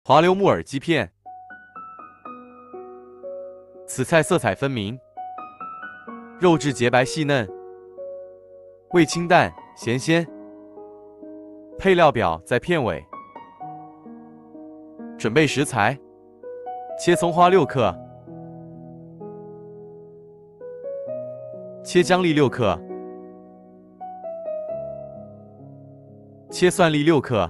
滑溜木耳鸡片，此菜色彩分明，肉质洁白细嫩，味清淡咸鲜。配料表在片尾。准备食材：切葱花6克，切姜粒6克，切蒜粒6克。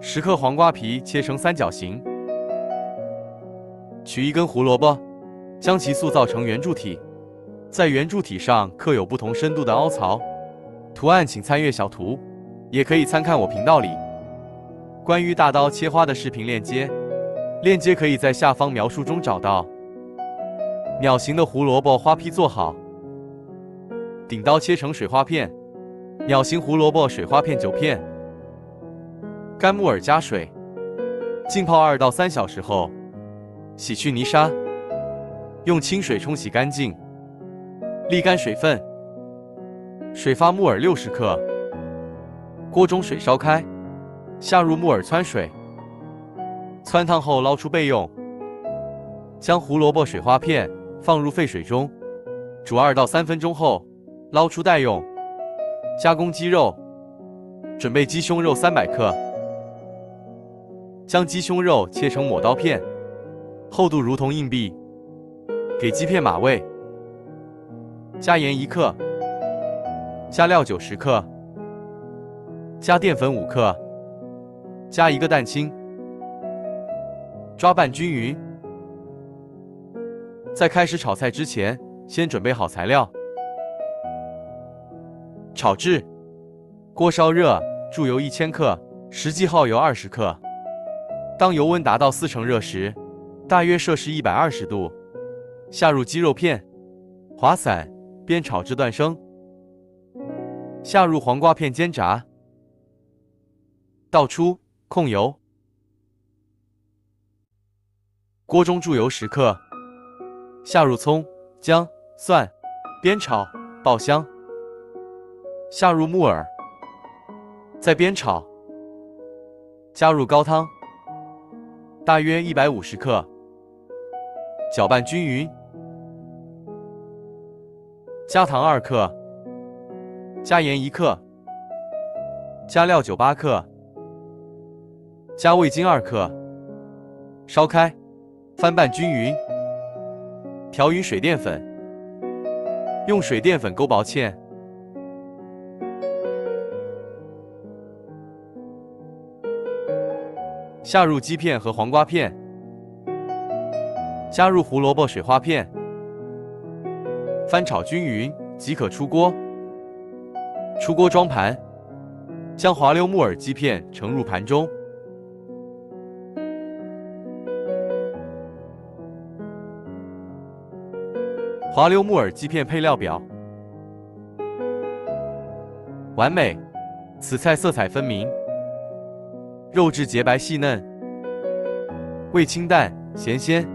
10克黄瓜皮切成三角形，取一根胡萝卜，将其塑造成圆柱体，在圆柱体上刻有不同深度的凹槽，图案请参阅小图，也可以参看我频道里关于大刀切花的视频链接，链接可以在下方描述中找到。鸟形的胡萝卜花坯做好，顶刀切成水花片，鸟形胡萝卜水花片9片。干木耳加水，浸泡2到3小时后，洗去泥沙，用清水冲洗干净，沥干水分。水发木耳60克，锅中水烧开，下入木耳汆水，汆烫后捞出备用。将胡萝卜水花片放入沸水中，煮2到3分钟后，捞出待用。加工鸡肉，准备鸡胸肉300克。将鸡胸肉切成抹刀片，厚度如同硬币，给鸡片码味。加盐1克，加料酒10克，加淀粉5克，加1个蛋清，抓拌均匀。在开始炒菜之前，先准备好材料。炒制：锅烧热，注油1000克，实际耗油20克。当油温达到4成热时，大约摄氏120度，下入鸡肉片，滑散，煸炒至断生。下入黄瓜片煎炸，倒出，控油。锅中注油10克，下入葱、姜、蒜，煸炒，爆香。下入木耳，再煸炒。加入高汤，大约150克，搅拌均匀。加糖2克，加盐1克，加料酒8克，加味精2克，烧开，翻拌均匀。调匀水淀粉，用水淀粉勾薄芡。下入鸡片和黄瓜片，加入胡萝卜水花片，翻炒均匀即可出锅。出锅装盘，将滑溜木耳鸡片盛入盘中。滑溜木耳鸡片配料表：完美，此菜色彩分明，肉质洁白细嫩，味清淡咸鲜。